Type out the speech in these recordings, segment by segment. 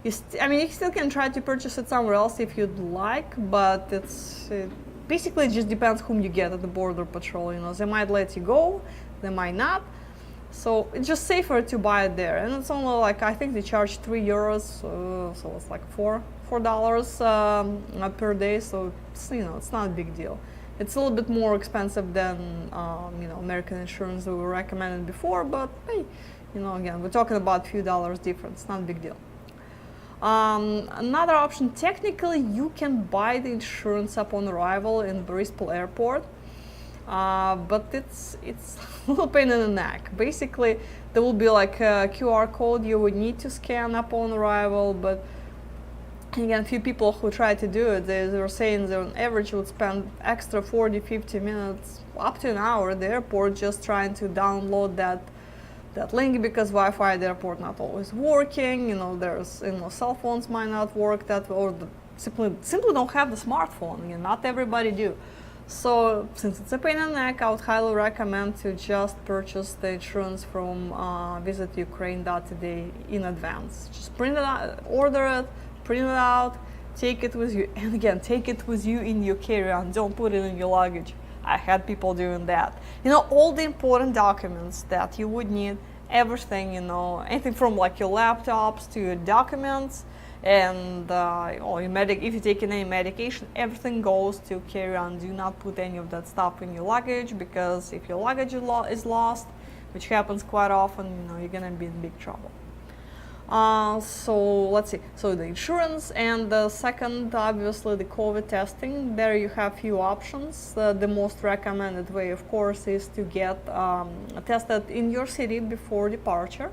You still can try to purchase it somewhere else if you'd like, but basically it just depends whom you get at the border patrol. They might let you go, they might not. So it's just safer to buy it there, and it's only like, I think they charge €3, so it's like $4 per day. So it's not a big deal. It's a little bit more expensive than American insurance we were recommended before, but hey, again, we're talking about a few dollars difference. Not a big deal. Another option, technically you can buy the insurance upon arrival in Boryspil airport, but it's a little pain in the neck. Basically, there will be like a QR code you would need to scan upon arrival, but again, a few people who try to do it, they were saying that on average would spend extra 40-50 minutes, up to an hour at the airport just trying to download that link, because Wi-Fi at the airport not always working. There's cell phones might not work that, or simply don't have the smartphone. Not everybody do. So since it's a pain in the neck, I would highly recommend to just purchase the insurance from visitukraine.today in advance. Just print it out, order it, print it out, take it with you, and again, take it with you in your carry-on. Don't put it in your luggage. I had people doing that. All the important documents that you would need, everything, anything from like your laptops to your documents, and if you take any medication, everything goes to carry-on. Do not put any of that stuff in your luggage, because if your luggage is lost, which happens quite often, you're gonna be in big trouble. So let's see. So the insurance, and the second, obviously, the COVID testing. There you have few options. The most recommended way, of course, is to get tested in your city before departure.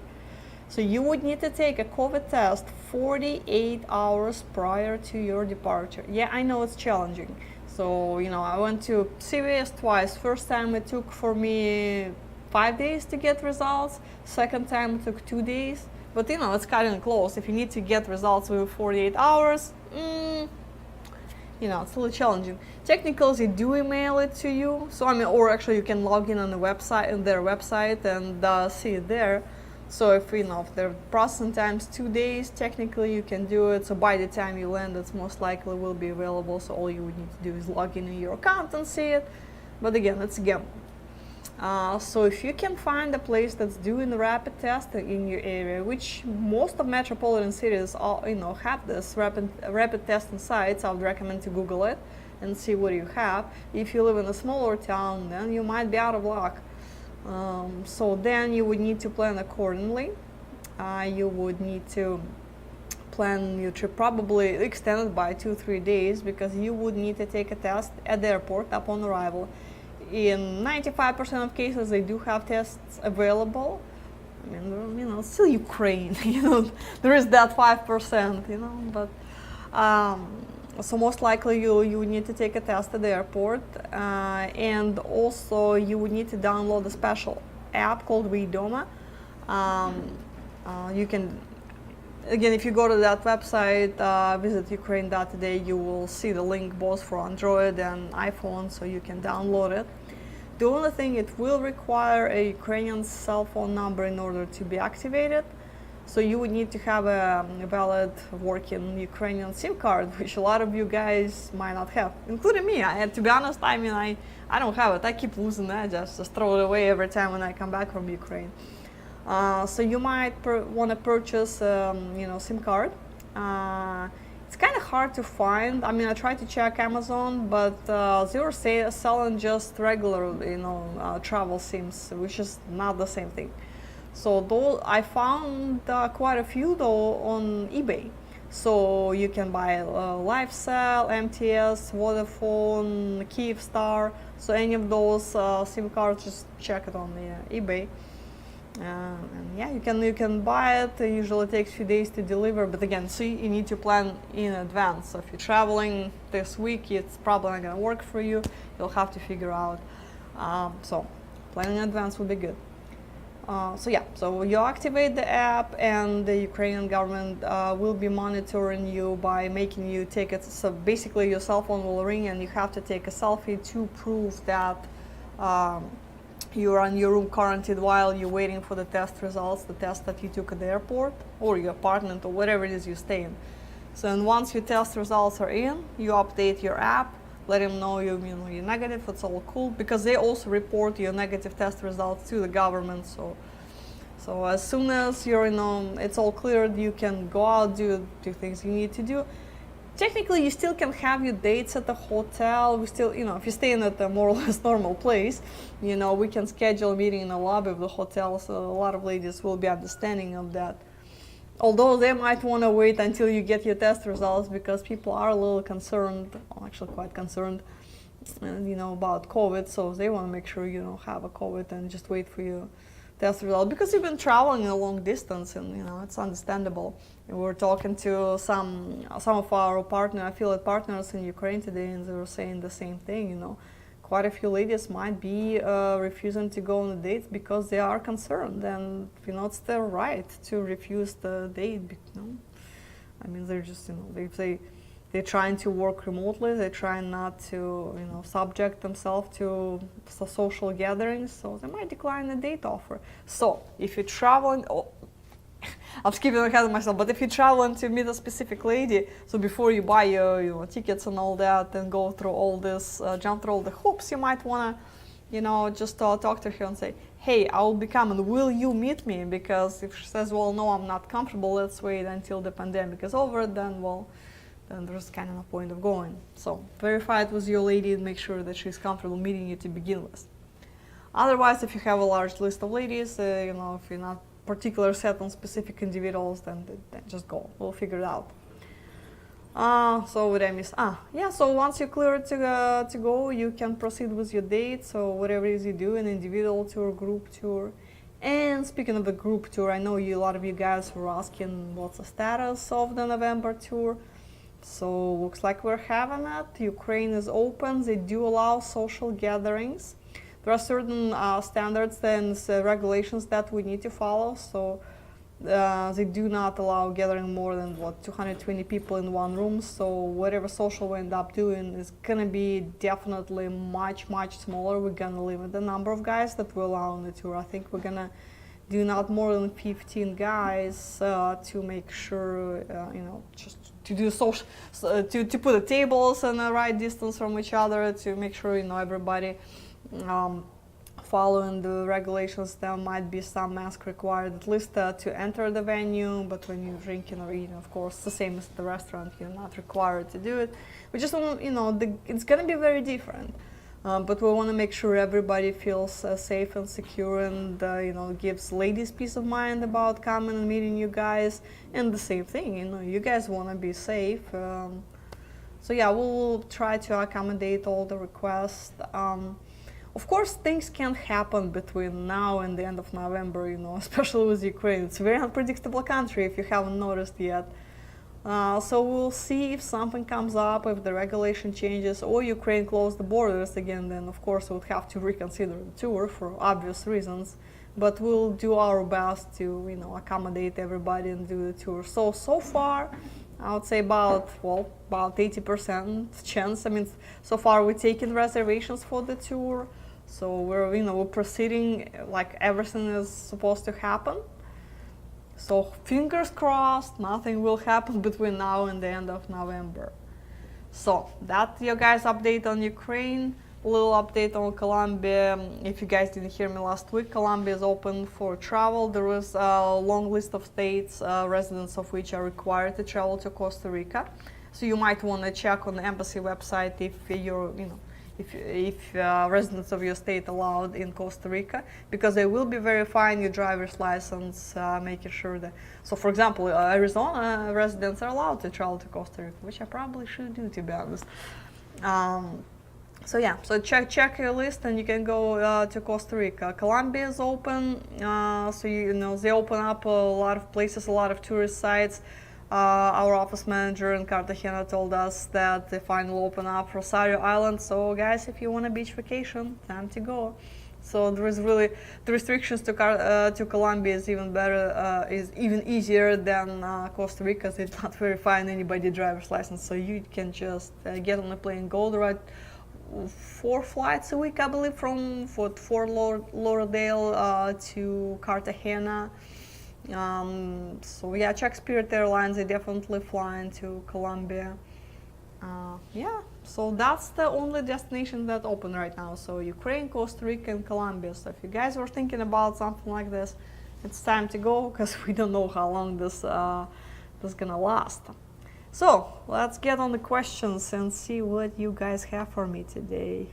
So you would need to take a COVID test 48 hours prior to your departure. Yeah, I know it's challenging. So I went to CVS twice. First time it took for me 5 days to get results. Second time it took 2 days. But it's cutting close. If you need to get results within 48 hours, it's a little challenging. Technically, they do email it to you. So or actually you can log in on their website and see it there. So if their processing time's 2 days, technically you can do it. So by the time you land, it's most likely will be available. So all you would need to do is log in your account and see it. But again, it's a gamble. So if you can find a place that's doing the rapid testing in your area, which most of metropolitan cities have this rapid testing sites, I would recommend to Google it and see what you have. If you live in a smaller town, then you might be out of luck. So then you would need to plan accordingly. You would need to plan your trip, probably extended by 2-3 days, because you would need to take a test at the airport upon arrival. In 95% of cases, they do have tests available. It's still Ukraine, there is that 5%, but so most likely you would need to take a test at the airport, and also you would need to download a special app called Vedoma. You can, again, if you go to that website, visitukraine.today, you will see the link both for Android and iPhone, so you can download it. The only thing, it will require a Ukrainian cell phone number in order to be activated. So you would need to have a valid working Ukrainian SIM card, which a lot of you guys might not have, including me. To be honest, I don't have it. I keep losing that. Just throw it away every time when I come back from Ukraine. So you might want to purchase, SIM card. It's kind of hard to find. I tried to check Amazon, but they were selling just regular, travel SIMs, which is not the same thing. So I found quite a few though on eBay. So you can buy LifeCell, MTS, Vodafone, Kyivstar. So any of those SIM cards, just check it on the eBay. And yeah, you can buy it. It usually takes a few days to deliver, but again, you need to plan in advance. So if you're traveling this week, it's probably not gonna work for you. You'll have to figure out. So planning in advance would be good. So you activate the app, and the Ukrainian government will be monitoring you by making you take it. So basically your cell phone will ring and you have to take a selfie to prove that you're in your room quarantined while you're waiting for the test results, the test that you took at the airport or your apartment or whatever it is you stay in. So and once your test results are in, you update your app, let them know you're negative, it's all cool, because they also report your negative test results to the government. So as soon as you're it's all cleared, you can go out, do things you need to do. Technically, you still can have your dates at the hotel. We still, if you're staying at a more or less normal place, we can schedule a meeting in the lobby of the hotel. So a lot of ladies will be understanding of that. Although they might want to wait until you get your test results, because people are a little concerned, actually quite concerned, about COVID. So they want to make sure you don't have a COVID and just wait for your test result, because you've been traveling a long distance, and it's understandable. And we're talking to some of our affiliate partners in Ukraine today, and they were saying the same thing. Quite a few ladies might be refusing to go on the dates because they are concerned, and it's their right to refuse the date. I mean, they're just they're trying to work remotely, they're trying not to subject themselves to social gatherings, so they might decline the date offer. So if you're traveling, I'm skipping ahead of myself, but if you're traveling to meet a specific lady, so before you buy your tickets and all that and go through all this, jump through all the hoops, you might want to just talk to her and say, hey, I will be coming, will you meet me? Because if she says, well, no, I'm not comfortable, let's wait until the pandemic is over, then there's kind of no point of going. So verify it with your lady and make sure that she's comfortable meeting you to begin with. Otherwise, if you have a large list of ladies, if you're not particular set on specific individuals, then just go. We'll figure it out. So what I miss? So once you're cleared to go, you can proceed with your date. So whatever it is you do, an individual tour, group tour. And speaking of the group tour, I know a lot of you guys were asking what's the status of the November tour. So looks like we're having it. Ukraine is open. They do allow social gatherings. There are certain standards and regulations that we need to follow. So they do not allow gathering more than 220 people in one room. So whatever social we end up doing is gonna be definitely much smaller. We're gonna limit the number of guys that we allow on the tour. I think we're gonna do not more than 15 guys to make sure just to do social, to put the tables in the right distance from each other, to make sure everybody following the regulations. There might be some mask required, at least to enter the venue, but when you're drinking or eating, of course, the same as the restaurant, you're not required to do it. We just want it's going to be very different, but we want to make sure everybody feels safe and secure, and gives ladies peace of mind about coming and meeting you guys, and the same thing, you guys want to be safe. So yeah, we'll try to accommodate all the requests. Of course, things can happen between now and the end of November, especially with Ukraine. It's a very unpredictable country, if you haven't noticed yet. So we'll see if something comes up, if the regulation changes, or Ukraine closed the borders again, then of course we'll have to reconsider the tour for obvious reasons. But we'll do our best to, accommodate everybody and do the tour. So far, I would say about 80% chance. I mean, so far we're taking reservations for the tour. So we're proceeding like everything is supposed to happen. So fingers crossed, nothing will happen between now and the end of November. So that's your guys' update on Ukraine. A little update on Colombia. If you guys didn't hear me last week, Colombia is open for travel. There is a long list of states, residents of which are required to travel to Costa Rica. So you might want to check on the embassy website if you're, if residents of your state allowed in Costa Rica, because they will be verifying your driver's license, making sure that. So, for example, Arizona residents are allowed to travel to Costa Rica, which I probably should do, to be honest. So yeah, so check your list and you can go to Costa Rica. Colombia is open, so they open up a lot of places, a lot of tourist sites. Our office manager in Cartagena told us that they finally open up Rosario Island. So guys, if you want a beach vacation, time to go. So there is really, the restrictions to Colombia is even better, is even easier than Costa Rica. They're not verifying anybody's driver's license, so you can just get on a plane, go the right 4 flights a week, I believe, from Fort Lauderdale to Cartagena. So yeah, check Spirit Airlines. They definitely fly into Colombia. Yeah, so that's the only destination that open right now. So Ukraine, Costa Rica, and Colombia. So if you guys were thinking about something like this, it's time to go, because we don't know how long this is gonna last. So let's get on the questions and see what you guys have for me today.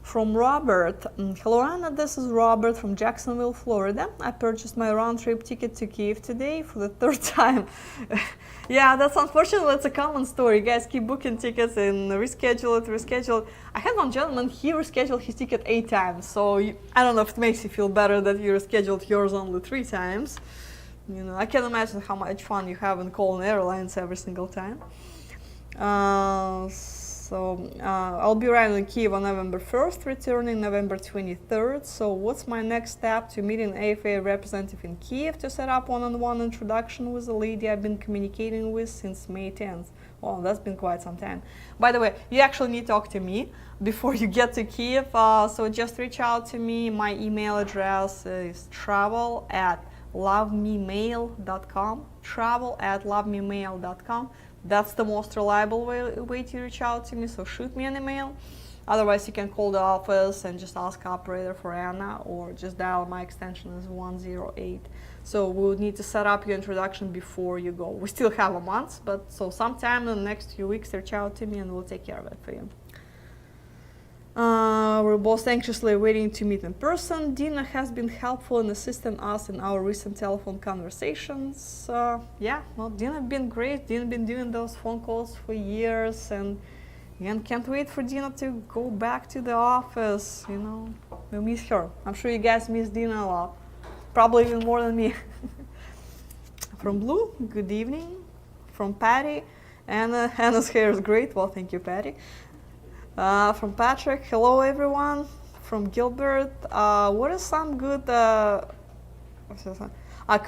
From Robert. Hello Anna, this is Robert from Jacksonville, Florida. I purchased my round-trip ticket to Kiev today for the 3rd time. Yeah, that's unfortunately, it's a common story. You guys keep booking tickets and reschedule. I had one gentleman, he rescheduled his ticket 8 times. So I don't know if it makes you feel better that you rescheduled yours only 3 times. You know, I can imagine how much fun you have in calling airlines every single time. I'll be arriving in Kiev on November 1st, returning November 23rd. So what's my next step? To meet an AFA representative in Kiev to set up one-on-one introduction with a lady I've been communicating with since May 10th. Well, that's been quite some time. By the way, you actually need to talk to me before you get to Kiev. So just reach out to me. My email address is travel@lovememail.com. travel@lovememail.com. That's the most reliable way to reach out to me, so shoot me an email. Otherwise, you can call the office and just ask operator for Anna, or just dial my extension is 108. So we would need to set up your introduction before you go. We still have a month, but so sometime in the next few weeks, reach out to me and we'll take care of it for you. We're both anxiously waiting to meet in person. Dina has been helpful in assisting us in our recent telephone conversations. Yeah, well, Dina been great. Dina been doing those phone calls for years, and can't wait for Dina to go back to the office. You know, we miss her. I'm sure you guys miss Dina a lot, probably even more than me. From Blue, good evening. From Patty, Anna's hair is great. Well, thank you, Patty. From Patrick, hello everyone. From Gilbert, what are some good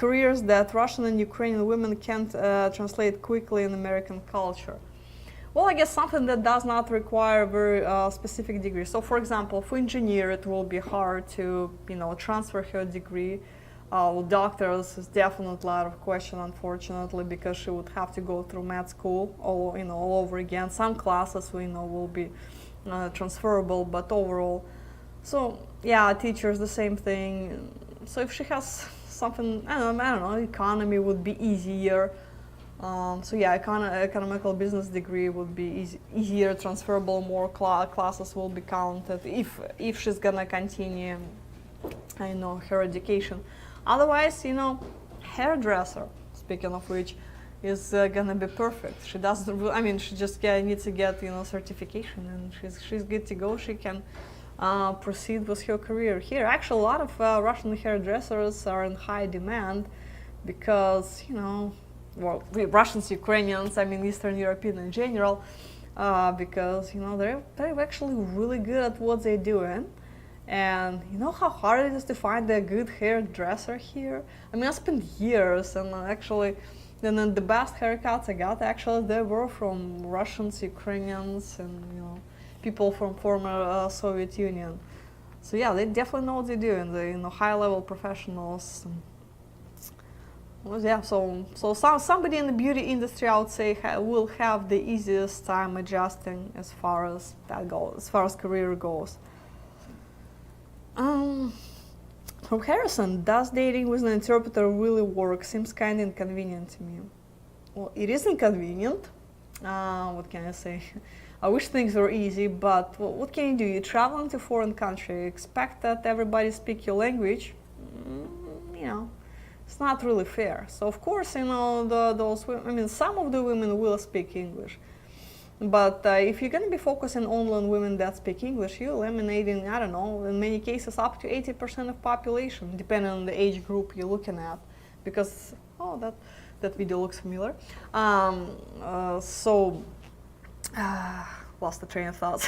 careers that Russian and Ukrainian women can't translate quickly in American culture? Well, I guess something that does not require a very specific degree. So, for example, for engineer, it will be hard to, transfer her degree. Doctors is definitely out of question, unfortunately, because she would have to go through med school all over again. Some classes will be transferable, but overall, so yeah, teachers the same thing. So if she has something, I don't know, economy would be easier. So yeah, economical business degree would be easier, transferable. More classes will be counted if she's gonna continue, her education. Otherwise, hairdresser, speaking of which, is gonna be perfect. She doesn't, she just needs to get, certification, and she's good to go. She can proceed with her career here. Actually, a lot of Russian hairdressers are in high demand because, Russians, Ukrainians, Eastern European in general, because, they're actually really good at what they're doing. And you know how hard it is to find a good hairdresser here? I spent years, and actually, then the best haircuts I got, actually, they were from Russians, Ukrainians, and people from former Soviet Union. So yeah, they definitely know what they're doing. They're high-level professionals. Well, yeah, so somebody in the beauty industry, I would say, will have the easiest time adjusting as far as that goes, as far as career goes. From Harrison, does dating with an interpreter really work? Seems kind of inconvenient to me. Well, it is inconvenient. What can I say? I wish things were easy, but what can you do? You're traveling to a foreign country, you expect that everybody speak your language. It's not really fair. So of course, those women, some of the women will speak English. But if you're going to be focusing only on women that speak English, you're eliminating, I don't know, in many cases up to 80% of population, depending on the age group you're looking at. Because, that video looks familiar. Lost the train of thought.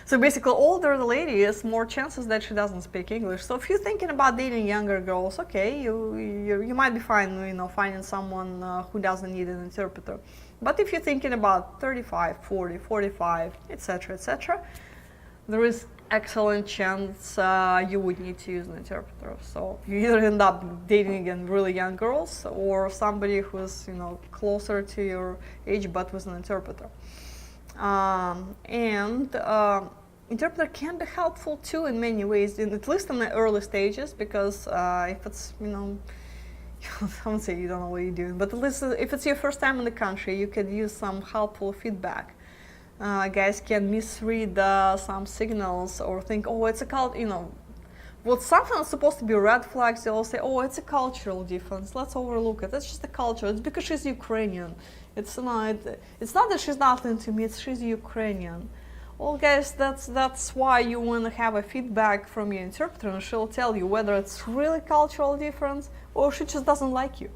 So basically, older the lady is, more chances that she doesn't speak English. So if you're thinking about dating younger girls, okay, you might be fine, finding someone who doesn't need an interpreter. But if you're thinking about 35, 40, 45, etc., etc., there is excellent chance you would need to use an interpreter. So you either end up dating again really young girls, or somebody who's closer to your age but with an interpreter. Interpreter can be helpful too in many ways, at least in the early stages, because if it's I won't say you don't know what you're doing, but at least if it's your first time in the country, you could use some helpful feedback. Guys can misread some signals or think, oh, it's a what something that's supposed to be red flags, they'll say, oh, it's a cultural difference, let's overlook it, it's just a culture, it's because she's Ukrainian. It's not that she's not into me, it's she's Ukrainian. Well, guys, that's why you want to have a feedback from your interpreter, and she'll tell you whether it's really cultural difference or she just doesn't like you.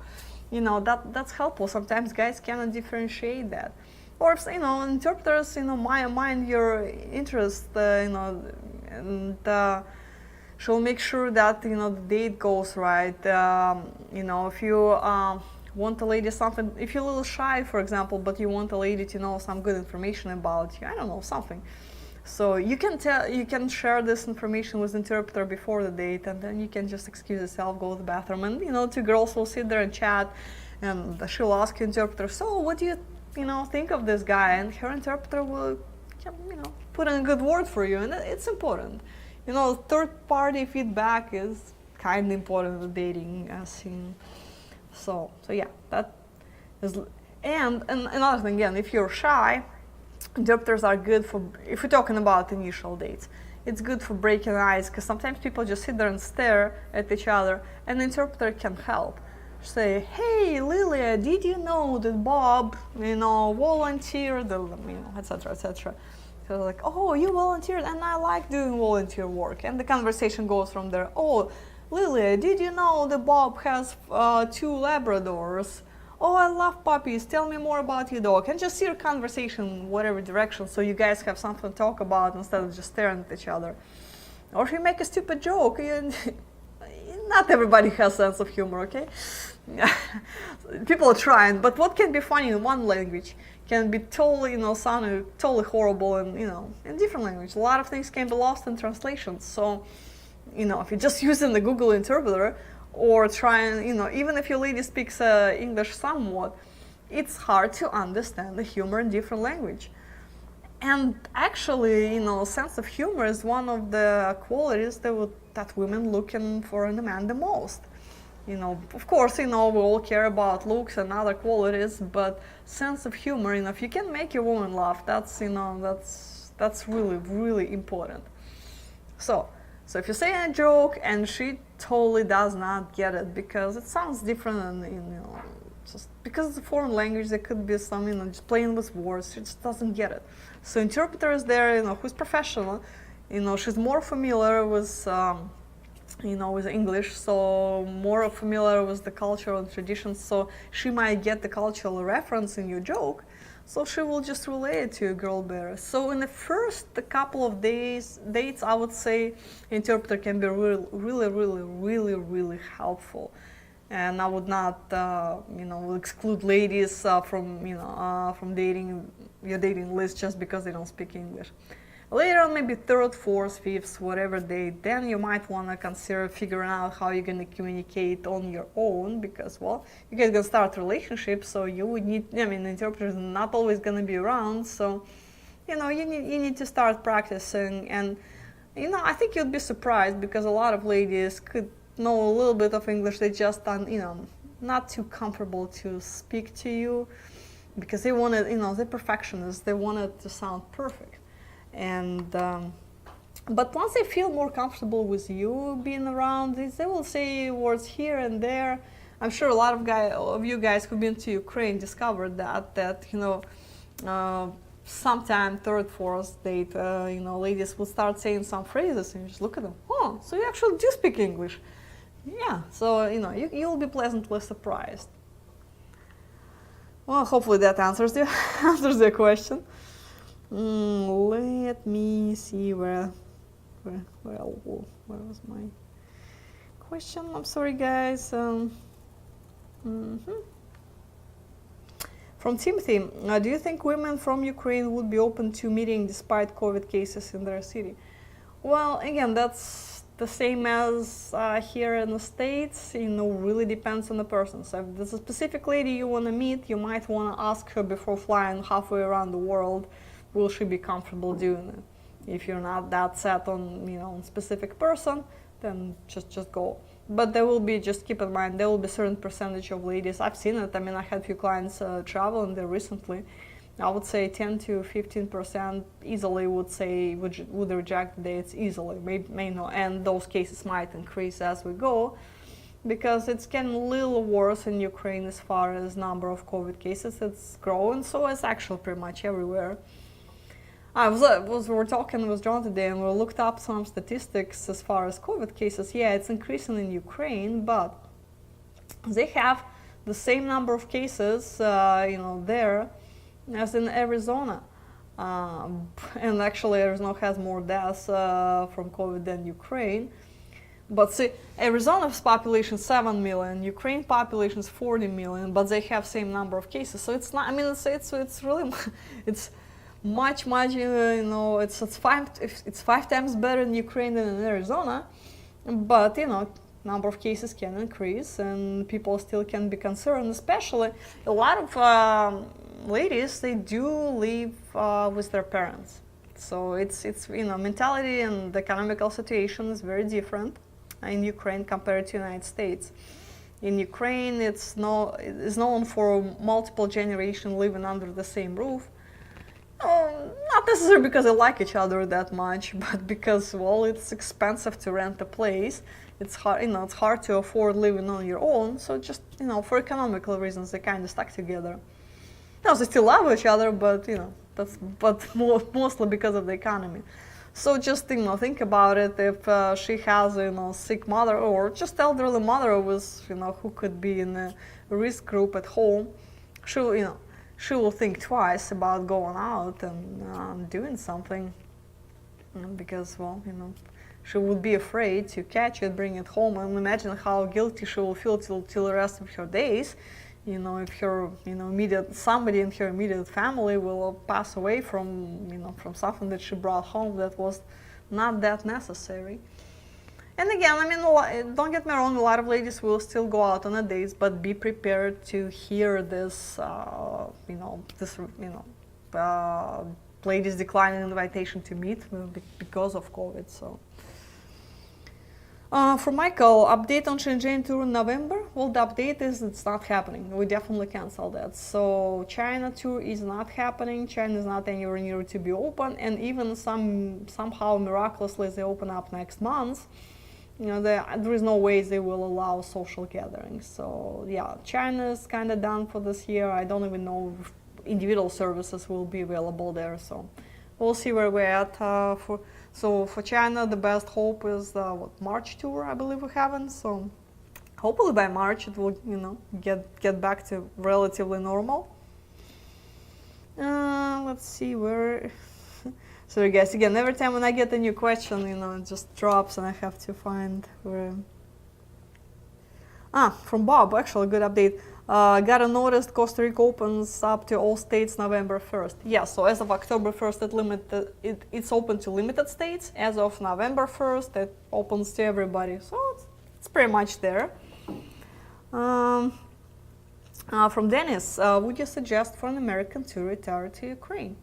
That's helpful. Sometimes guys cannot differentiate that. Or if interpreters mind your interest, and she'll make sure that the date goes right. If you want a lady something, if you're a little shy, for example, but you want a lady to know some good information about you, I don't know, something. So you can share this information with the interpreter before the date, and then you can just excuse yourself, go to the bathroom, and two girls will sit there and chat, and she'll ask the interpreter, so what do you think of this guy? And her interpreter will put in a good word for you, and it's important. Third-party feedback is kind of important in dating scene. So yeah, that is. And another thing, again, if you're shy, interpreters are good for, if we're talking about initial dates, it's good for breaking ice, because sometimes people just sit there and stare at each other, and the interpreter can help. Say, hey, Lilia, did you know that Bob, volunteered, etc., etc. So like, oh, you volunteered, and I like doing volunteer work, and the conversation goes from there. Oh, Lilia, did you know that Bob has 2 Labradors? Oh, I love puppies, tell me more about your dog. And just steer conversation whatever direction, so you guys have something to talk about instead of just staring at each other. Or if you make a stupid joke, not everybody has sense of humor, okay? People are trying, but what can be funny in one language can be totally, sounding totally horrible in different language. A lot of things can be lost in translation. So, if you're just using the Google interpreter, or trying, even if your lady speaks English somewhat, it's hard to understand the humor in different language. And actually, sense of humor is one of the qualities that women looking for in a man the most. Of course, we all care about looks and other qualities, but sense of humor, if you can make your woman laugh, that's really, really important. So if you say a joke and she totally does not get it because it sounds different, and just because it's a foreign language, there could be some just playing with words, she just doesn't get it. So interpreter is there, who's professional, she's more familiar with with English, so more familiar with the cultural and traditions, so she might get the cultural reference in your joke, so she will just relate it to a girl better. So in the first couple of dates, I would say interpreter can be really, really, really, really, really helpful. And I would not, exclude ladies from dating your dating list just because they don't speak English. Later on, maybe 3rd, 4th, 5th, whatever date, then you might want to consider figuring out how you're going to communicate on your own, because, well, you guys going to start a relationship, so you would need, the interpreter is not always going to be around, so, you need to start practicing. And, I think you'd be surprised, because a lot of ladies could know a little bit of English, they just not too comfortable to speak to you, because they want it, they're perfectionists, they want it to sound perfect. And but once they feel more comfortable with you being around, they will say words here and there. I'm sure a lot of you guys who've been to Ukraine discovered that sometime 3rd, 4th date, ladies will start saying some phrases, and you just look at them. Oh, so you actually do speak English? Yeah. So you'll be pleasantly surprised. Well, hopefully that answers the question. Let me see where was my question? I'm sorry, guys. From Timothy, do you think women from Ukraine would be open to meeting despite COVID cases in their city? Well, again, that's the same as here in the States. Really depends on the person. So if there's a specific lady you want to meet, you might want to ask her before flying halfway around the world, will she be comfortable doing it? If you're not that set on, a specific person, then just go. But there will be, just keep in mind, there will be a certain percentage of ladies. I've seen it. I mean, I had a few clients traveling there recently. I would say 10 to 15% easily would reject the dates easily. May not, and those cases might increase as we go, because it's getting a little worse in Ukraine as far as number of COVID cases. It's growing, so it's actually pretty much everywhere. We were talking with John today, and we looked up some statistics as far as COVID cases. Yeah, it's increasing in Ukraine, but they have the same number of cases, there as in Arizona. And actually, Arizona has more deaths from COVID than Ukraine. But see, Arizona's population is 7 million, Ukraine population is 40 million, but they have same number of cases. So it's not. I mean, it's really it's much it's 5 times better in Ukraine than in Arizona, but number of cases can increase and people still can be concerned. Especially a lot of ladies, they do live with their parents, so it's mentality and the economical situation is very different in Ukraine compared to United States. In Ukraine, it's known for multiple generations living under the same roof. Not necessarily because they like each other that much, but because, well, it's expensive to rent a place. It's hard, it's hard to afford living on your own. So just, for economical reasons, they kind of stuck together. They still love each other, but mostly because of the economy. So just think about it. If she has a sick mother or just elderly mother with who could be in a risk group at home, she will think twice about going out and doing something, because, well, she would be afraid to catch it, bring it home, and imagine how guilty she will feel till the rest of her days. If her somebody in her immediate family will pass away from something that she brought home that was not that necessary. And again, I mean, don't get me wrong, a lot of ladies will still go out on a dates, but be prepared to hear this, ladies declining invitation to meet because of COVID. So, for Michael, update on Shenzhen tour in November. Well, the update is it's not happening. We definitely cancel that. So China tour is not happening. China is not anywhere near to be open, and even somehow miraculously they open up next month. There is no way they will allow social gatherings. So yeah, China is kind of done for this year. I don't even know if individual services will be available there. So we'll see where we're at. For China, the best hope is March tour, I believe we haven't. So hopefully by March it will get back to relatively normal. Let's see where. Sorry guys, again, every time when I get a new question, it just drops and I have to find where. From Bob, actually, good update. Got a notice Costa Rica opens up to all states November 1st. Yeah, so as of October 1st, it's open to limited states. As of November 1st, it opens to everybody. So it's pretty much there. From Dennis, would you suggest for an American to retire to Ukraine?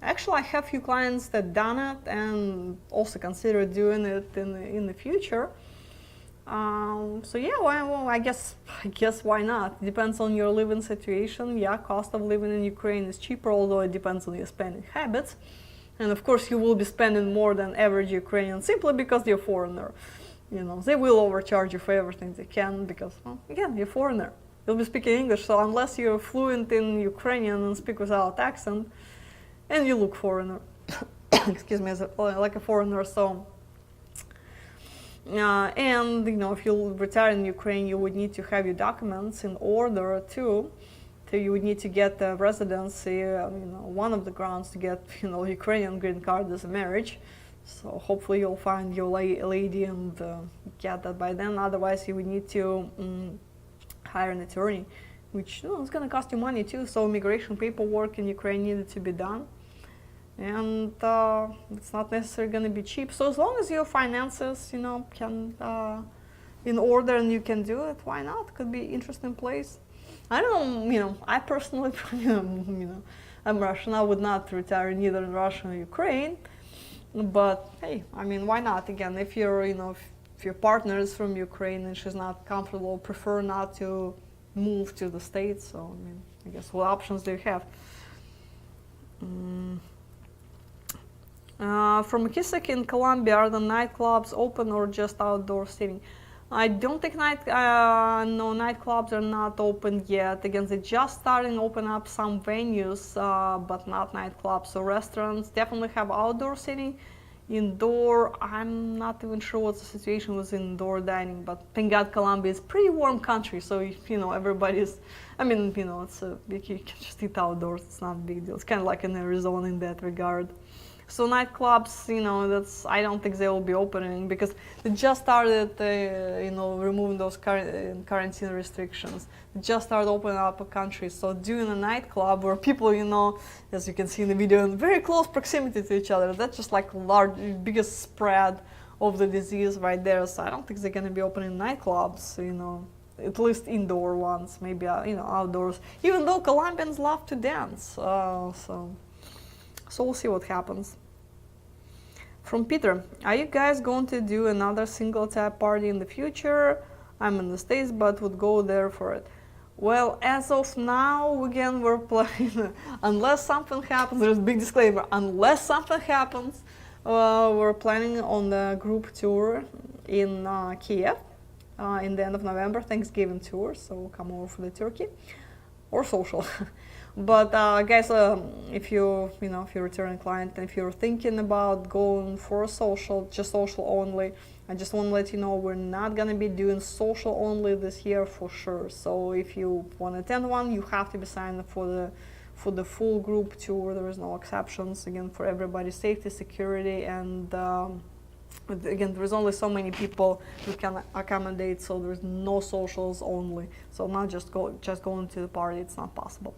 Actually, I have a few clients that done it and also consider doing it in the future. So yeah, well, I guess why not? It depends on your living situation. Yeah, cost of living in Ukraine is cheaper, although it depends on your spending habits. And of course, you will be spending more than average Ukrainian simply because you're a foreigner. They will overcharge you for everything they can because, well, again, you're a foreigner. You'll be speaking English, so unless you're fluent in Ukrainian and speak without accent, and you look foreigner, excuse me, like a foreigner, so. And if you retire in Ukraine, you would need to have your documents in order to So you would need to get a residency, one of the grounds to get, Ukrainian green card as a marriage. So hopefully you'll find your lady and get that by then. Otherwise, you would need to hire an attorney, which is going to cost you money too. So immigration paperwork in Ukraine needed to be done, and it's not necessarily going to be cheap. So as long as your finances, can in order and you can do it, why not? It could be an interesting place. I don't know, I personally, I'm Russian. I would not retire neither in Russia or Ukraine, but hey, why not? Again, if you're, if your partner is from Ukraine and she's not comfortable, prefer not to move to the States. So, I guess what options do you have? From Kissick in Colombia, are the nightclubs open or just outdoor seating? I don't think nightclubs are not open yet. Again, they just starting to open up some venues, but not nightclubs. So restaurants definitely have outdoor seating. Indoor, I'm not even sure what the situation was in indoor dining, but thank God Colombia is a pretty warm country, so everybody's, it's you can just eat outdoors. It's not a big deal. It's kind of like in Arizona in that regard. So nightclubs, I don't think they will be opening because they just started, removing those quarantine restrictions. They just started opening up a country. So doing a nightclub where people, as you can see in the video, in very close proximity to each other, that's just like biggest spread of the disease right there. So I don't think they're going to be opening nightclubs, at least indoor ones, maybe, outdoors. Even though Colombians love to dance, so we'll see what happens. From Peter, are you guys going to do another single tap party in the future? I'm in the States, but would go there for it. Well, as of now, again, we're planning, unless something happens, there's a big disclaimer, unless something happens, we're planning on the group tour in Kiev in the end of November, Thanksgiving tour, so we'll come over for the turkey, or social. But guys, if you're a returning client and if you're thinking about going for a social, just social only, I just want to let you know we're not going to be doing social only this year for sure. So if you want to attend one, you have to be signed up for the full group tour. There is no exceptions, again, for everybody's safety, security, and again, there's only so many people we can accommodate, so there's no socials only. So not just going to the party, it's not possible.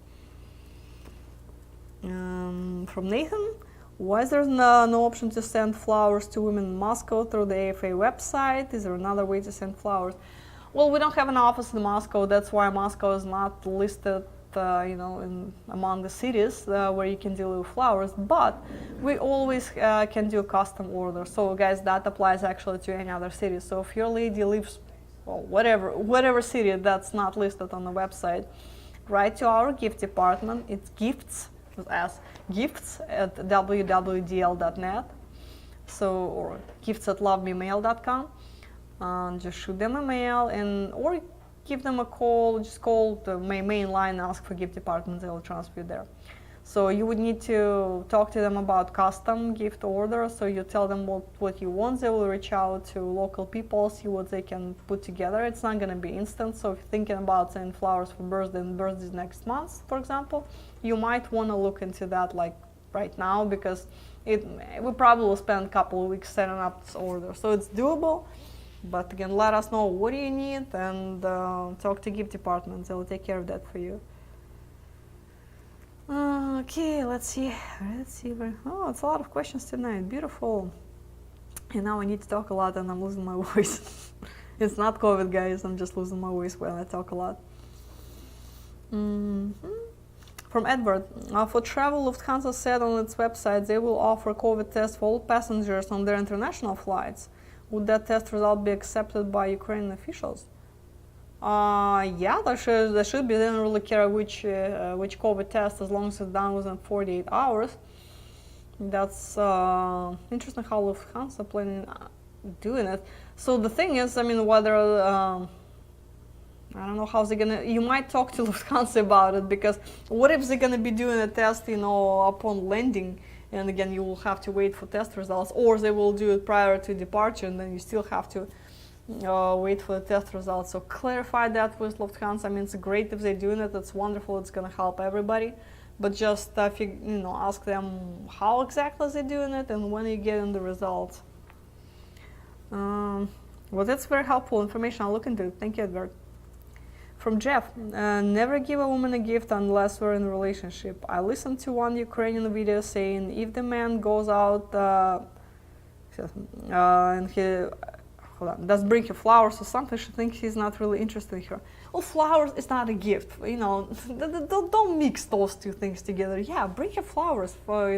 From Nathan, why is there no option to send flowers to women in Moscow through the AFA website? Is there another way to send flowers? Well, we don't have an office in Moscow. That's why Moscow is not listed, among the cities where you can deal with flowers. But we always can do a custom order. So, guys, that applies actually to any other city. So, if your lady lives, whatever city that's not listed on the website, write to our gift department. It's gifts at www.dl.net, or gifts@lovememail.com. Just shoot them a mail or give them a call. Just call the main line, ask for gift department, they will transfer you there. So you would need to talk to them about custom gift order. So you tell them what you want. They will reach out to local people, see what they can put together. It's not going to be instant. So if you're thinking about sending flowers for birthday and birthdays next month, for example, you might want to look into that like right now, because we probably will spend a couple of weeks setting up this order. So it's doable. But again, let us know what do you need and talk to gift department. They will take care of that for you. Okay, let's see. Oh, it's a lot of questions tonight. Beautiful. And now I need to talk a lot and I'm losing my voice. It's not COVID, guys. I'm just losing my voice when I talk a lot. From Edward, for travel, Lufthansa said on its website they will offer COVID tests for all passengers on their international flights. Would that test result be accepted by Ukrainian officials? Yeah, they should be. They don't really care which COVID test, as long as it's done within 48 hours. That's interesting how Lufthansa planning doing it. So the thing is, whether I don't know how they're gonna. You might talk to Lufthansa about it, because what if they're gonna be doing a test, upon landing, and again you will have to wait for test results, or they will do it prior to departure, and then you still have to wait for the test results. So clarify that with Lufthansa. I mean, it's great if they're doing it. It's wonderful. It's gonna help everybody. But just ask them how exactly they're doing it and when you get in the results. Well, that's very helpful information. I'll look into it. Thank you, Edward. From Jeff, never give a woman a gift unless we're in a relationship. I listened to one Ukrainian video saying if the man goes out and he does bring her flowers or something, she thinks he's not really interested in her. Well, flowers is not a gift, don't mix those two things together. Yeah, bring her flowers for,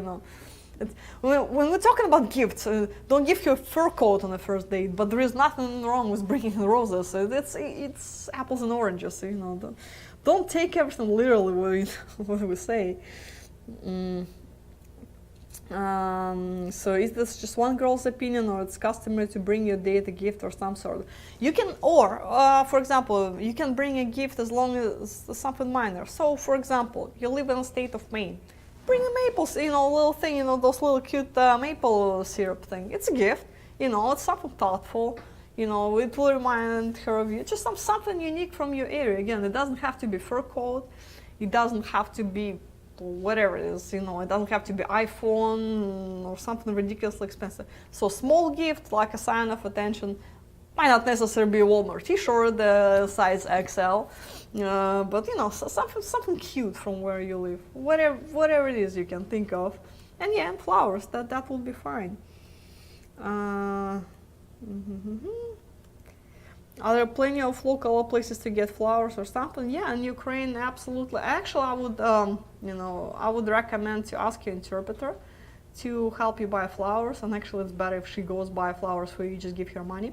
when we're talking about gifts, don't give her a fur coat on the first date, but there is nothing wrong with bringing roses. It's apples and oranges, don't take everything literally what we say. So is this just one girl's opinion, or it's customary to bring your date a gift or some sort? You can, for example, you can bring a gift as long as something minor. So, for example, you live in the state of Maine. Bring a maple, little thing, those little cute maple syrup thing. It's a gift, it's something thoughtful. It will remind her of you. Just something unique from your area. Again, it doesn't have to be fur coat. It doesn't have to be whatever it is, it doesn't have to be iPhone or something ridiculously expensive. So small gift, like a sign of attention, might not necessarily be a Walmart t-shirt, the size XL, but something cute from where you live, whatever it is you can think of, and yeah, and flowers, that will be fine. Are there plenty of local places to get flowers or something? Yeah, in Ukraine, absolutely. Actually, I would recommend to ask your interpreter to help you buy flowers. And actually, it's better if she goes buy flowers for you. Just give her money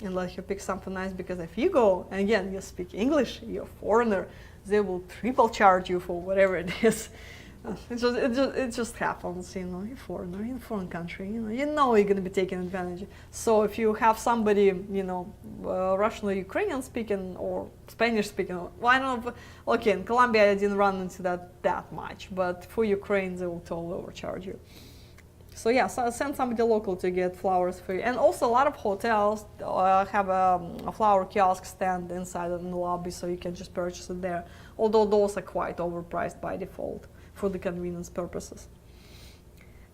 and let her pick something nice. Because if you go, and again, you speak English, you're a foreigner, they will triple charge you for whatever it is. It just happens, you're a foreigner in a foreign country, you're going to be taken advantage of. So if you have somebody, Russian or Ukrainian speaking or Spanish speaking, well, I don't know, okay, in Colombia I didn't run into that much, but for Ukraine they will totally overcharge you. So yeah, send somebody local to get flowers for you. And also a lot of hotels have a flower kiosk stand inside in the lobby, so you can just purchase it there, although those are quite overpriced by default for the convenience purposes.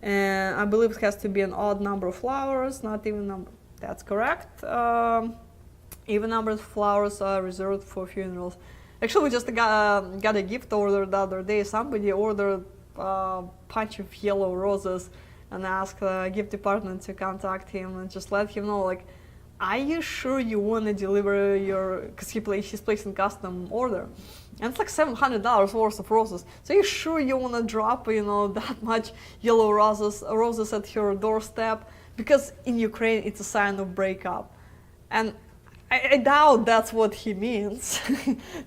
And I believe it has to be an odd number of flowers, not even number. That's correct. Even number of flowers are reserved for funerals. Actually, we just got a gift order the other day. Somebody ordered a bunch of yellow roses and asked the gift department to contact him and just let him know, like, are you sure you want to deliver because he's placing custom order? And it's like $700 worth of roses. So you sure you want to drop, that much yellow roses at your doorstep? Because in Ukraine, it's a sign of breakup. And I doubt that's what he means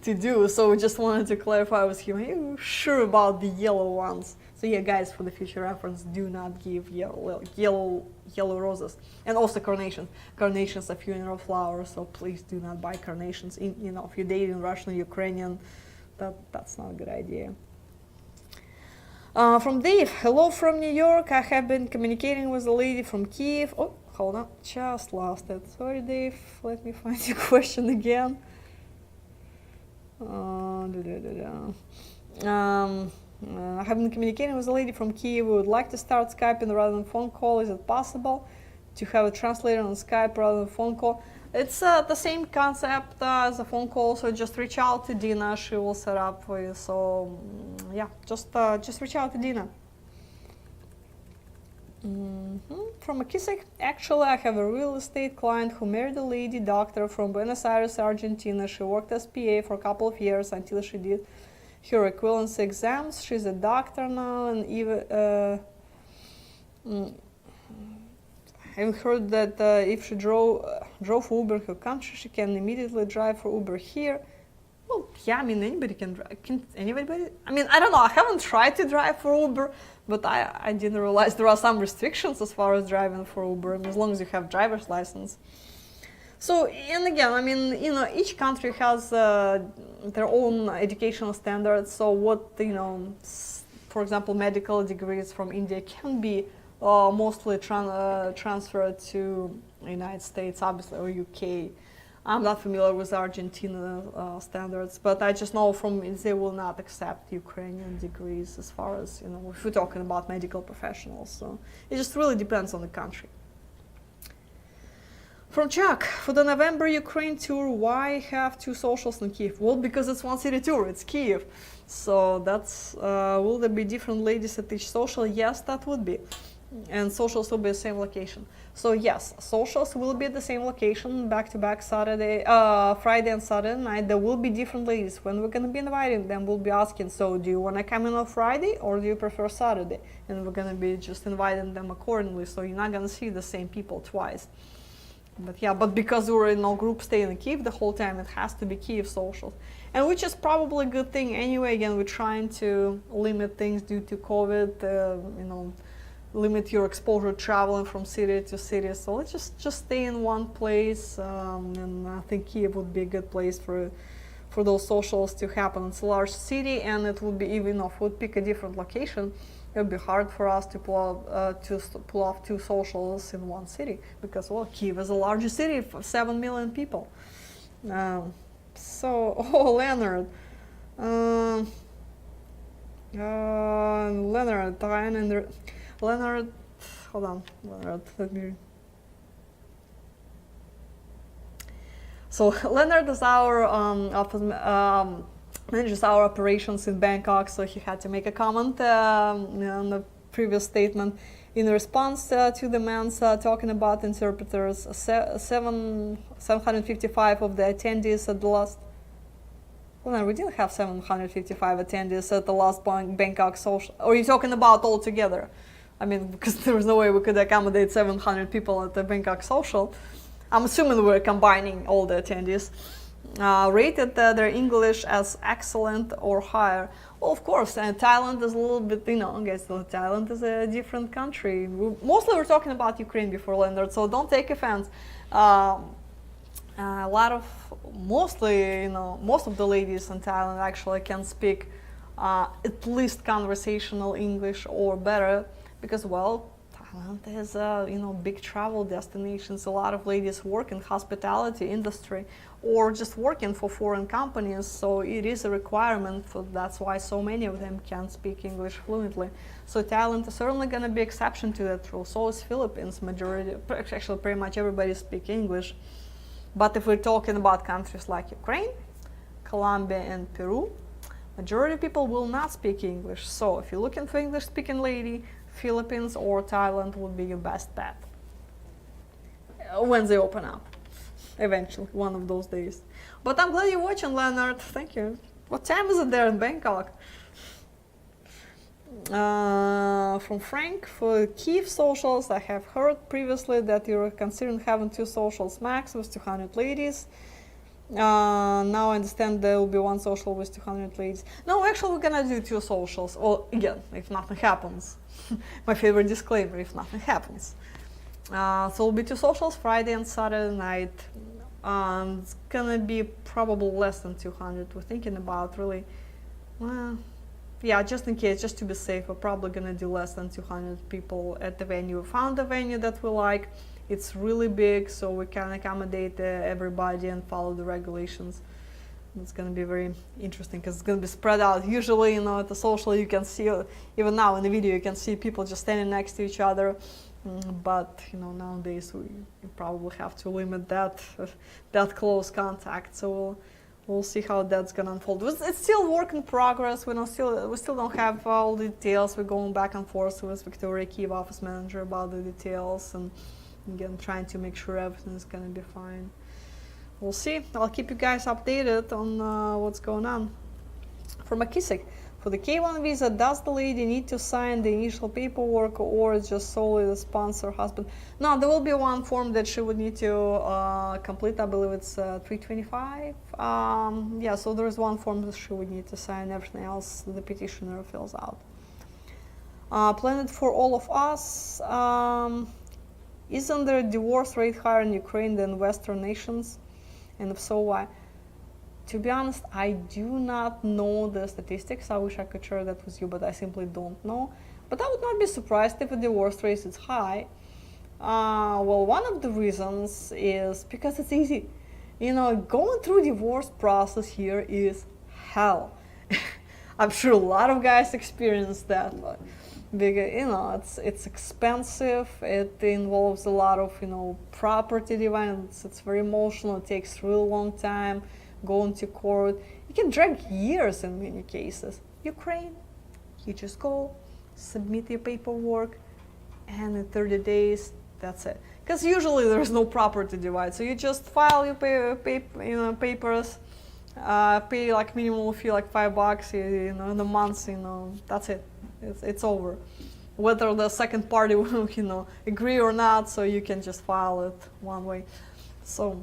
to do. So we just wanted to clarify with him, are you sure about the yellow ones? So yeah, guys, for the future reference, do not give yellow roses. And also carnations. Carnations are funeral flowers, so please do not buy carnations. If you're dating Russian or Ukrainian, that's not a good idea. From Dave, hello from New York. I have been communicating with a lady from Kiev. Oh, hold on, just lost it. Sorry, Dave. Let me find your question again. I have been communicating with a lady from Kiev. We would like to start Skyping rather than phone call. Is it possible to have a translator on Skype rather than phone call? It's the same concept as a phone call, so just reach out to Dina. She will set up for you. So yeah, just reach out to Dina. From a Kisek, actually, I have a real estate client who married a lady doctor from Buenos Aires, Argentina. She worked as PA for a couple of years until she did her equivalency exams. She's a doctor now, and even I've heard that if she drove Uber in her country, she can immediately drive for Uber here. Well, yeah, I mean, anybody can drive. Can anybody? I mean, I don't know. I haven't tried to drive for Uber, but I didn't realize there are some restrictions as far as driving for Uber, as long as you have driver's license. So, and again, I mean, each country has their own educational standards. So what, for example, medical degrees from India can be mostly transferred to United States, obviously, or UK. I'm not familiar with Argentina standards, but I just know they will not accept Ukrainian degrees as far as, if we're talking about medical professionals. So it just really depends on the country. From Chuck, for the November Ukraine tour, why have 2 socials in Kiev? Well, because it's one city tour, it's Kiev. So that's, will there be different ladies at each social? Yes, that would be. And socials will be the same location. So yes, socials will be at the same location, back-to-back Friday and Saturday night. There will be different ladies. When we're going to be inviting them, we'll be asking, so do you want to come in on Friday or do you prefer Saturday? And we're going to be just inviting them accordingly, so you're not going to see the same people twice. But yeah, but because we're in a group staying in Kiev the whole time, it has to be Kiev socials. And which is probably a good thing anyway. Again, we're trying to limit things due to COVID, limit your exposure traveling from city to city. So let's just stay in one place, and I think Kiev would be a good place for those socials to happen. It's a large city, and it would be, even if we'd pick a different location, it would be hard for us to pull off 2 socials in one city, because, well, Kiev is a larger city for 7 million people. Leonard, Leonard, hold on, Leonard, let me. So Leonard is our manages our operations in Bangkok, so he had to make a comment on the previous statement. In response to the man's talking about interpreters, 755 of the attendees at the last. Well, no, we didn't have 755 attendees at the last Bangkok social. Or are you talking about all together? I mean, because there was no way we could accommodate 700 people at the Bangkok social. I'm assuming we're combining all the attendees. Rated their English as excellent or higher. Well, of course, Thailand is a little bit, I guess Thailand is a different country. Mostly we're talking about Ukraine before, Leonard, so don't take offense. Most of the ladies in Thailand actually can speak at least conversational English or better, because, well, Thailand is big travel destinations. A lot of ladies work in hospitality industry or just working for foreign companies, so it is a requirement. That's why so many of them can speak English fluently. So Thailand is certainly going to be exception to that rule. So is Philippines. Actually, pretty much everybody speaks English. But if we're talking about countries like Ukraine, Colombia, and Peru, majority of people will not speak English. So if you're looking for English-speaking lady, Philippines or Thailand would be your best bet when they open up. Eventually, one of those days. But I'm glad you're watching, Leonard. Thank you. What time is it there in Bangkok? From Frank, for Kiev socials, I have heard previously that you're considering having 2 socials max with 200 ladies. Now I understand there will be 1 social with 200 ladies. No, actually we're gonna do 2 socials. Well, again, if nothing happens. My favorite disclaimer, if nothing happens. So it'll be 2 socials, Friday and Saturday night. It's gonna be probably less than 200. We're thinking about really, yeah, just in case, just to be safe, we're probably gonna do less than 200 people at the venue. We found a venue that we like. It's really big, so we can accommodate everybody and follow the regulations. It's going to be very interesting because it's going to be spread out. Usually, at the social, you can see, even now in the video, you can see people just standing next to each other. But nowadays we probably have to limit that close contact. So we'll see how that's going to unfold. It's still work in progress. We still don't have all the details. We're going back and forth with Victoria, Kiev office manager, about the details, and again trying to make sure everything is going to be fine. We'll see. I'll keep you guys updated on what's going on. From Akisik, for the K1 visa, does the lady need to sign the initial paperwork, or is just solely the sponsor husband? No, there will be one form that she would need to complete. I believe it's 325. Yeah, so there is one form that she would need to sign. Everything else the petitioner fills out. Planned for all of us. Isn't the divorce rate higher in Ukraine than Western nations? And if so, why? To be honest, I do not know the statistics. I wish I could share that with you, but I simply don't know. But I would not be surprised if the divorce rate is high. Well, one of the reasons is because it's easy. Going through divorce process here is hell. I'm sure a lot of guys experience that, but because it's expensive. It involves a lot of property divisions. It's very emotional. It takes a really long time. Going to court, it can drag years in many cases. Ukraine, you just go, submit your paperwork, and in 30 days, that's it. Because usually there's no property divide, so you just file your papers, pay like minimum fee like $5, in a month, that's it. It's over. Whether the second party will, agree or not, so you can just file it one way. So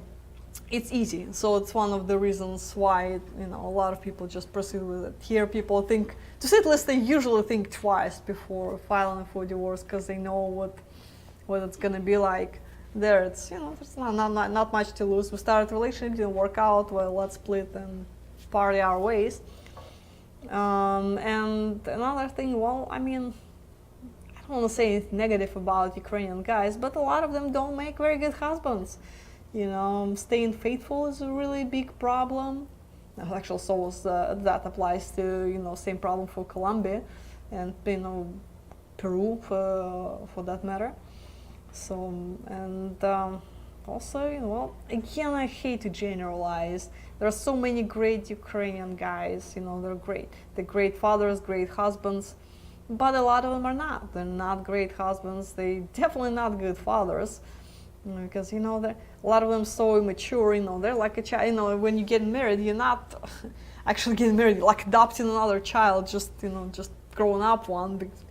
it's easy. So it's one of the reasons why, a lot of people just proceed with it. Here people think, to say at least they usually think twice before filing for divorce, because they know what it's gonna be like. There, it's, there's not much to lose. We started a relationship, didn't work out, well, let's split and party our ways. And another thing, well, I don't want to say anything negative about Ukrainian guys, but a lot of them don't make very good husbands. Staying faithful is a really big problem. Actually, so that applies to, same problem for Colombia and, Peru for that matter. So, and also, well, again, I hate to generalize. There are so many great Ukrainian guys, they're great. They're great fathers, great husbands, but a lot of them are not. They're not great husbands. They're definitely not good fathers, because, a lot of them so immature, they're like a child. When you get married, you're not actually getting married, you're like adopting another child, just growing up one, because,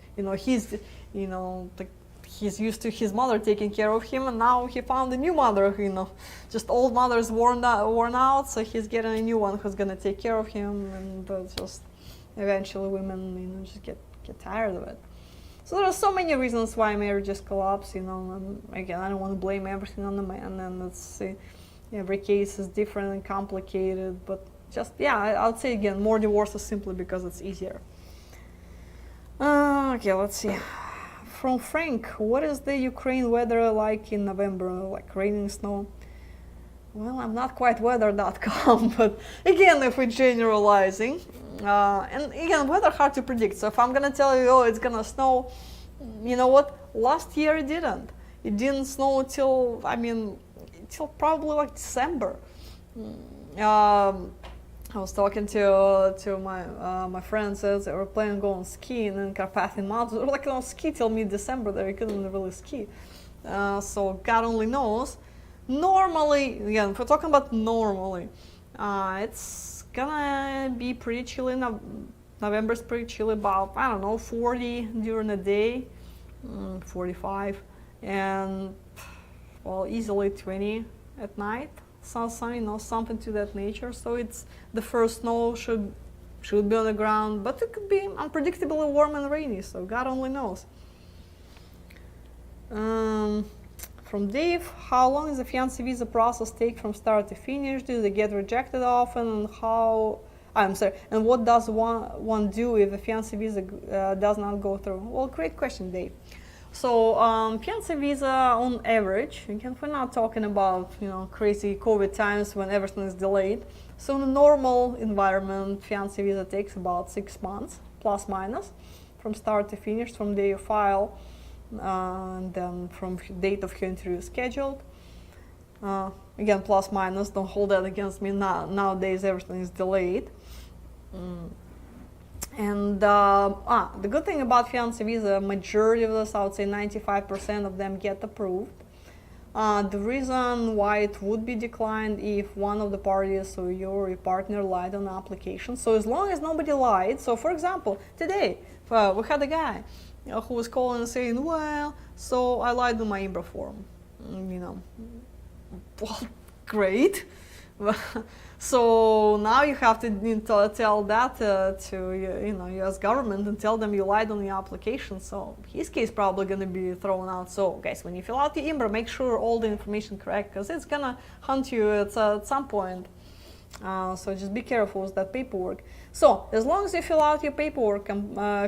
he's used to his mother taking care of him, and now he found a new mother, just old mother's worn out, so he's getting a new one who's gonna take care of him, and just eventually women, just get tired of it. So there are so many reasons why marriages collapse, and again, I don't want to blame everything on the man, and every case is different and complicated, but just, I would say again, more divorces simply because it's easier. Okay, let's see. From Frank, what is the Ukraine weather like in November? Like raining, snow? Well, I'm not quite weather.com, but again, if we're generalizing, and again, weather hard to predict. So if I'm gonna tell you, oh, it's gonna snow, you know what? Last year it didn't. It didn't snow till probably like December. I was talking to my friends as they were planning on going skiing in Carpathian Mountains. They were like, ski till mid-December. They couldn't really ski. So God only knows. Normally, again, if we're talking about normally, it's gonna be pretty chilly. November's pretty chilly, about, 40 during the day, 45, and, well, easily 20 at night. Sunny, something to that nature. So it's the first snow should be on the ground, but it could be unpredictably warm and rainy. So God only knows. From Dave, how long does the fiancé visa process take from start to finish? Do they get rejected often? And what does one do if the fiancé visa does not go through? Well, great question, Dave. So fiancé visa on average, again, we're not talking about crazy COVID times when everything is delayed. So in a normal environment, fiancé visa takes about 6 months, plus minus, from start to finish, from day you file, and then from date of your interview scheduled. Again, plus minus, don't hold that against me. Nowadays everything is delayed. And the good thing about fiancé visa, majority of us, I would say 95% of them get approved. The reason why it would be declined if one of the parties or your partner lied on the application. So as long as nobody lied, so for example, today we had a guy who was calling and saying, well, so I lied on my IMBRA form. Well, great. So now you have to tell that to U.S. government and tell them you lied on the application. So his case probably going to be thrown out. So guys, when you fill out the IMBRA, make sure all the information correct, because it's gonna hunt you at some point. So just be careful with that paperwork. So as long as you fill out your paperwork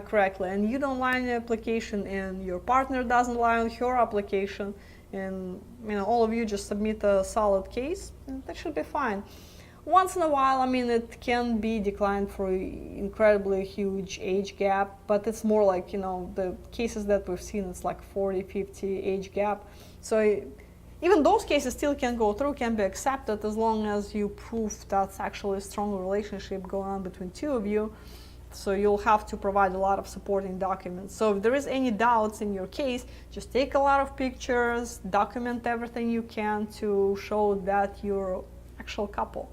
correctly and you don't lie on your application and your partner doesn't lie on her application, and all of you just submit a solid case, that should be fine. Once in a while, it can be declined for incredibly huge age gap, but it's more like, the cases that we've seen, it's like 40, 50 age gap. So even those cases still can go through, can be accepted, as long as you prove that's actually a strong relationship going on between two of you. So you'll have to provide a lot of supporting documents. So if there is any doubts in your case, just take a lot of pictures, document everything you can to show that you're an actual couple.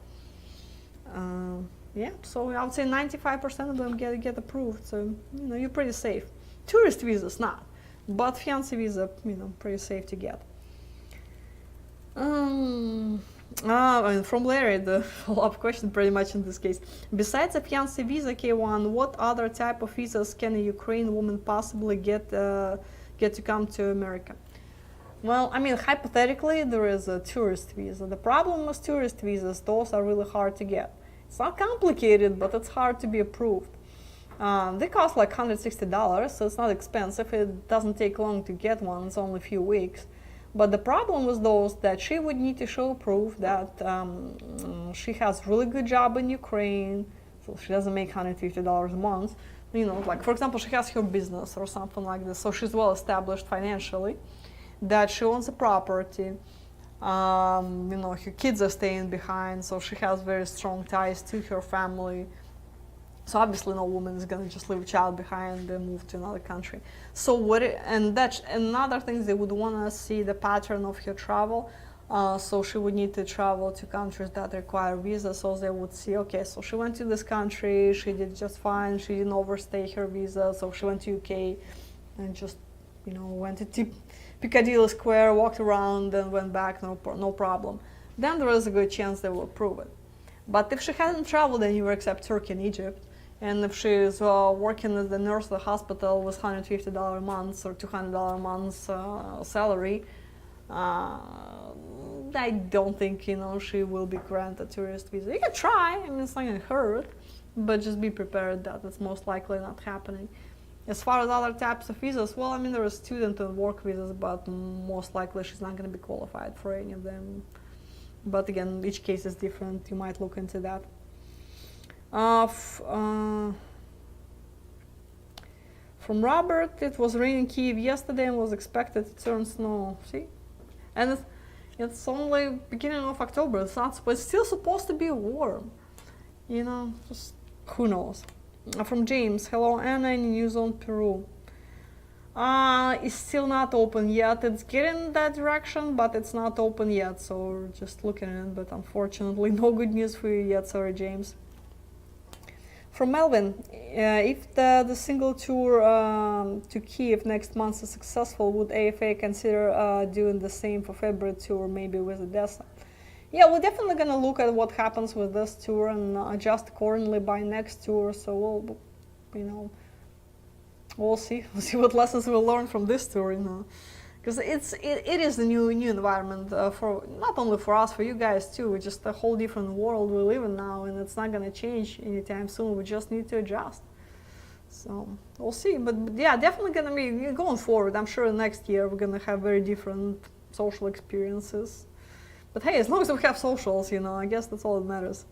Yeah, so I would say 95% of them get approved. So you're pretty safe. Tourist visas not, but fiance visa, pretty safe to get. And from Larry, the follow-up question pretty much in this case. Besides a fiance visa K1, what other type of visas can a Ukrainian woman possibly get to come to America? Well, hypothetically, there is a tourist visa. The problem with tourist visas, those are really hard to get. It's not complicated, but it's hard to be approved. They cost like $160, so it's not expensive. It doesn't take long to get one. It's only a few weeks. But the problem with those, that she would need to show proof that she has really good job in Ukraine, so she doesn't make $150 a month. Like for example, she has her business or something like this, so she's well established financially, that she owns a property, her kids are staying behind, so she has very strong ties to her family. So obviously no woman is going to just leave a child behind and move to another country. So that's another thing, they would want to see the pattern of her travel. So she would need to travel to countries that require visa, so they would see, okay, so she went to this country, she did just fine, she didn't overstay her visa, so she went to UK and just, went to Piccadilly Square, walked around and went back, no problem. Then there is a good chance they will approve it. But if she hadn't traveled anywhere except Turkey and Egypt, and if she is working as the nurse at the hospital with $150 a month or $200 a month salary, I don't think she will be granted a tourist visa. You can try, it's not going to hurt, but just be prepared that it's most likely not happening. As far as other types of visas, well, there are student and work visas, but most likely she's not going to be qualified for any of them. But again, each case is different. You might look into that. From Robert, it was raining in Kiev yesterday and was expected to turn snow. See, and it's only beginning of October. It's still supposed to be warm. Just who knows. From James, hello Anna, any news on Peru? It's still not open yet. It's getting in that direction, but it's not open yet, so we're just looking at it, but unfortunately no good news for you yet, sorry James. From Melvin, if the single tour to Kiev next month is successful, would AFA consider doing the same for February tour, maybe with Odessa? Yeah, we're definitely going to look at what happens with this tour and adjust accordingly by next tour, so we'll see what lessons we'll learn from this tour, because it is a new environment for not only for us, for you guys too. It's just a whole different world we live in now, and it's not going to change anytime soon. We just need to adjust. So we'll see, but yeah, definitely going to be going forward. I'm sure next year we're going to have very different social experiences. But hey, as long as we have socials, I guess that's all that matters.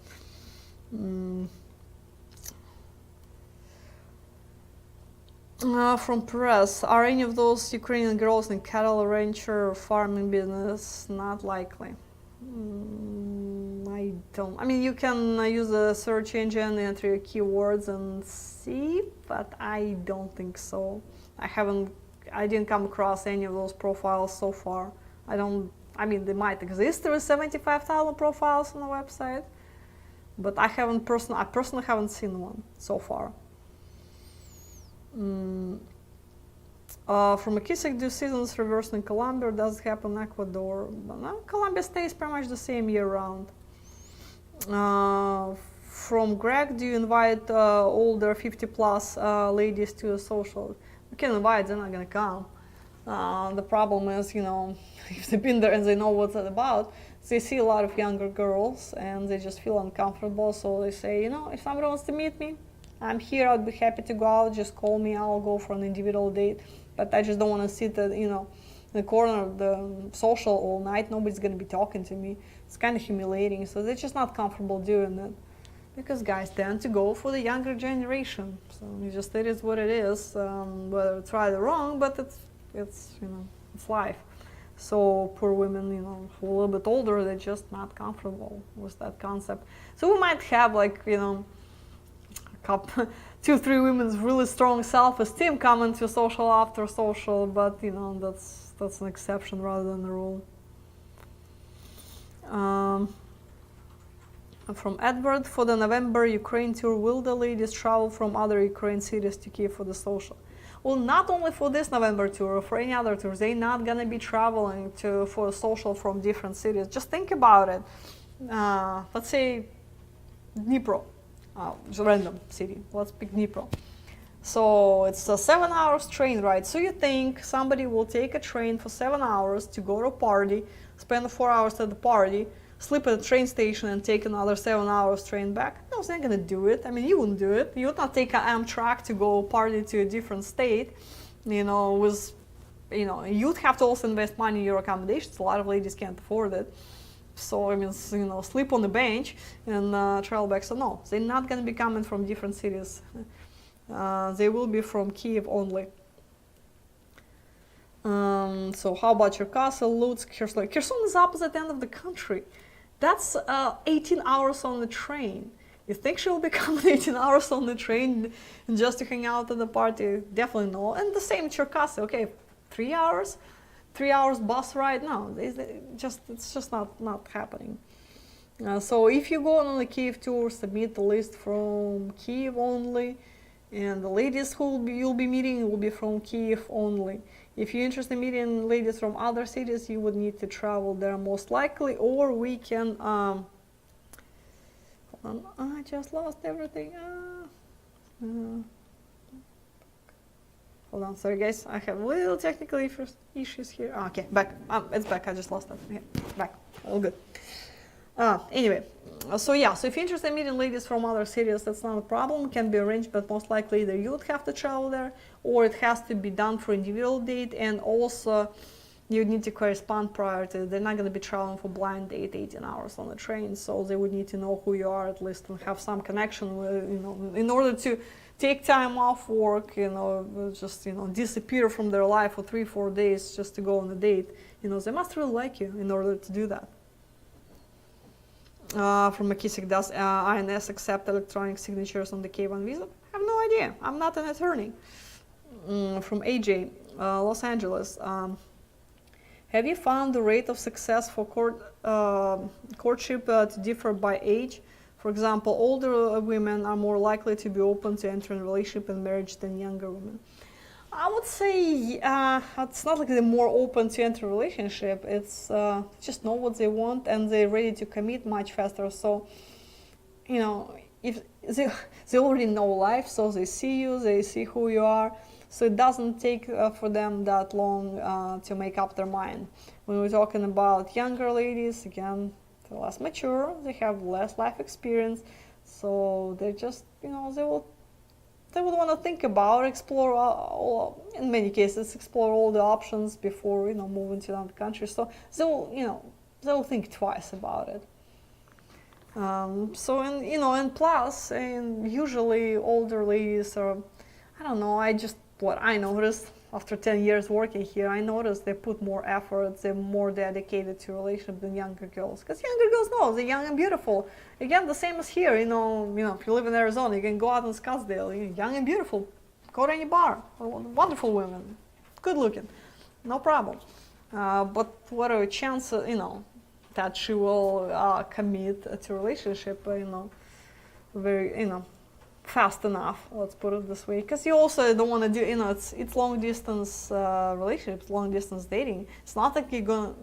From Perez, are any of those Ukrainian girls in cattle rancher or farming business? Not likely. I don't. You can use a search engine, enter your keywords and see, but I don't think so. I didn't come across any of those profiles so far. They might exist. There is 75,000 profiles on the website, but I personally haven't seen one so far. From McKissick, do seasons reverse in Colombia, or does it happen in Ecuador? No, Colombia stays pretty much the same year round. From Greg, do you invite older 50 plus ladies to a social? We can invite, they're not gonna come. The problem is, if they've been there and they know what it's about, they see a lot of younger girls and they just feel uncomfortable. So they say, if somebody wants to meet me, I'm here. I'd be happy to go out. Just call me. I'll go for an individual date. But I just don't want to sit at, in the corner of the social all night. Nobody's going to be talking to me. It's kind of humiliating. So they're just not comfortable doing it. Because guys tend to go for the younger generation. So it is what it is. Whether it's right or wrong, but it's life. So poor women, who are a little bit older, they're just not comfortable with that concept. So we might have a couple, 2-3 women's really strong self-esteem coming to social after social, but that's an exception rather than the rule. From Edward, for the November Ukraine tour, will the ladies travel from other Ukraine cities to Kiev for the social? Well, not only for this November tour or for any other tours, they're not going to be traveling for a social from different cities. Just think about it. Let's say Dnipro, just a random city. Let's pick Dnipro. So it's a 7 hours train ride. So you think somebody will take a train for 7 hours to go to a party, spend 4 hours at the party, sleep at a train station and take another 7 hours train back? No, they're not gonna do it. I mean, you wouldn't do it. You would not take an Amtrak to go party to a different state, you'd have to also invest money in your accommodations. A lot of ladies can't afford it. So, I mean, sleep on the bench and travel back. So no, they're not gonna be coming from different cities. They will be from Kiev only. So how about Cherkasy, Lutsk, Kherson? Kherson is opposite end of the country. That's 18 hours on the train. You think she will be coming 18 hours on the train just to hang out at the party? Definitely no. And the same Cherkasy. Okay, 3 hours? 3 hours bus ride? No, it's just not happening. So if you go on the Kiev tour, submit the list from Kiev only. And the ladies who you'll be meeting will be from Kiev only. If you're interested in meeting ladies from other cities, you would need to travel there most likely, or we can, hold on, I just lost everything. Hold on, sorry guys, I have little technical issues here. Okay, back, it's back, I just lost that. Yeah, back, all good. Anyway, so if you're interested in meeting ladies from other cities, that's not a problem, can be arranged, but most likely either you would have to travel there, or it has to be done for individual date, and also you need to correspond prior to. They're not going to be traveling for blind date 18 hours on the train, so they would need to know who you are at least and have some connection with, in order to take time off work, just disappear from their life for 3-4 days just to go on a date. They must really like you in order to do that. From McKissick, does INS accept electronic signatures on the K1 visa? I have no idea. I'm not an attorney. From AJ, Los Angeles. Have you found the rate of success for courtship to differ by age? For example, older women are more likely to be open to entering a relationship and marriage than younger women. I would say it's not like they're more open to enter a relationship. It's just know what they want and they're ready to commit much faster. So, if they already know life, so they see you, they see who you are. So it doesn't take for them that long to make up their mind. When we're talking about younger ladies, again, they're less mature, they have less life experience. So they just, they would want to think about, explore, in many cases, explore all the options before, moving to another country. So they'll think twice about it. And plus, usually older ladies are, I don't know, what I noticed after 10 years working here, I noticed they put more effort, they're more dedicated to relationships than younger girls. Because younger girls know they're young and beautiful. Again, the same as here, if you live in Arizona, you can go out in Scottsdale, you're young and beautiful, go to any bar, wonderful women, good looking, no problem. But what are the chances, that she will commit to a relationship, very, fast enough, let's put it this way, because you also don't want to do, it's long distance relationships, long distance dating. It's not like you can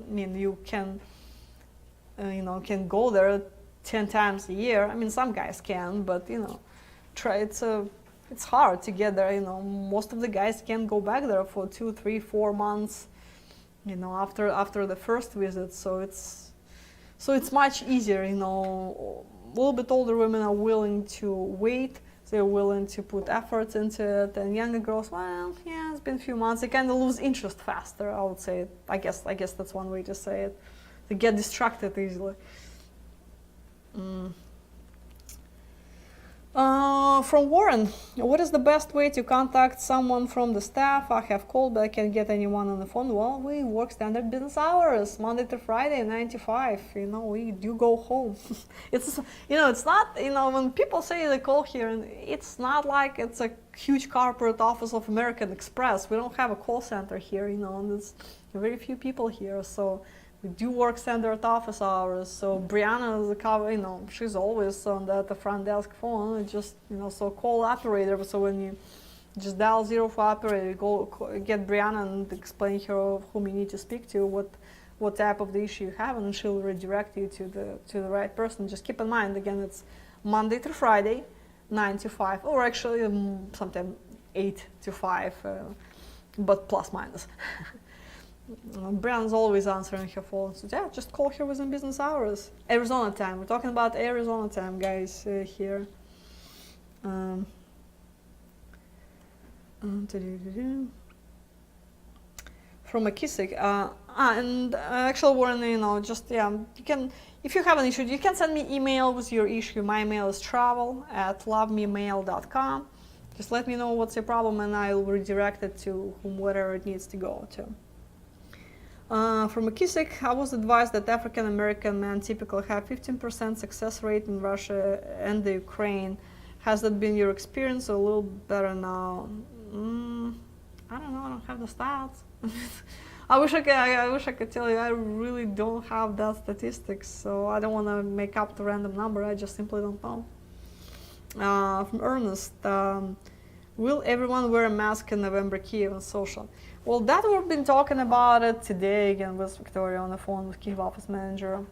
go there 10 times a year. I mean, some guys can, but it's it's hard to get there. Most of the guys can't go back there for 2, 3, 4 months. After the first visit, so it's much easier. A little bit older women are willing to wait. They're willing to put efforts into it, and younger girls, well, yeah, it's been a few months. They kind of lose interest faster, I would say. I guess that's one way to say it. They get distracted easily. From Warren, what is the best way to contact someone from the staff? I have called, but I can't get anyone on the phone. Well, we work standard business hours, Monday to Friday, 9 to 5. We do go home. It's not, when people say they call here, it's not like it's a huge corporate office of American Express. We don't have a call center here, and there's very few people here, so we do work standard office hours. So Brianna is she's always on the front desk phone. Just so call operator. So when you just dial 0 for operator, get Brianna and explain her whom you need to speak to, what type of the issue you have, and she'll redirect you to the right person. Just keep in mind, again, it's Monday through Friday, 9 to 5, or actually sometimes 8 to 5, but plus minus. Brianna's always answering her phone, so yeah, just call her within business hours. Arizona time. We're talking about Arizona time, guys, here. From McKissick. And actually, Warren, you can, if you have an issue, you can send me email with your issue. My email is travel@lovememail.com. Just let me know what's your problem, and I'll redirect it to whomever it needs to go to. From McKissick, I was advised that African American men typically have 15% success rate in Russia and the Ukraine. Has that been your experience, or a little better now? I don't know. I don't have the stats. I wish I could tell you. I really don't have that statistics, so I don't want to make up the random number. I just simply don't know. From Ernest, will everyone wear a mask in November, Kiev and social? Well, that we've been talking about it today again with Victoria on the phone with Kiev office manager.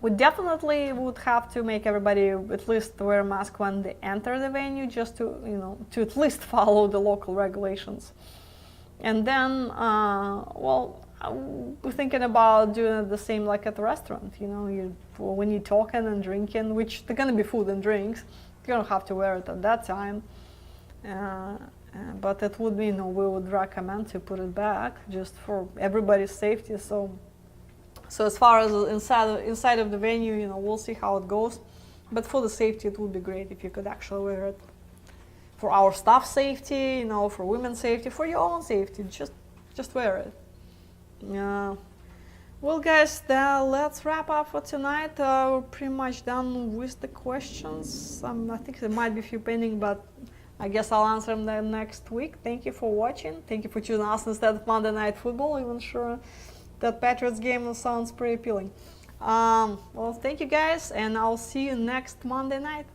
We definitely would have to make everybody at least wear a mask when they enter the venue, just to at least follow the local regulations. And then, we're thinking about doing it the same like at the restaurant. When you're talking and drinking, which they're gonna be food and drinks, you don't have to wear it at that time. But it would be, we would recommend to put it back just for everybody's safety. So as far as inside of the venue, we'll see how it goes. But for the safety, it would be great if you could actually wear it. For our staff safety, for women's safety, for your own safety, just wear it. Well, guys, let's wrap up for tonight. We're pretty much done with the questions. I think there might be a few pending, but I guess I'll answer them next week. Thank you for watching. Thank you for choosing us instead of Monday Night Football. Even sure that Patriots game sounds pretty appealing. Well, thank you guys, and I'll see you next Monday night.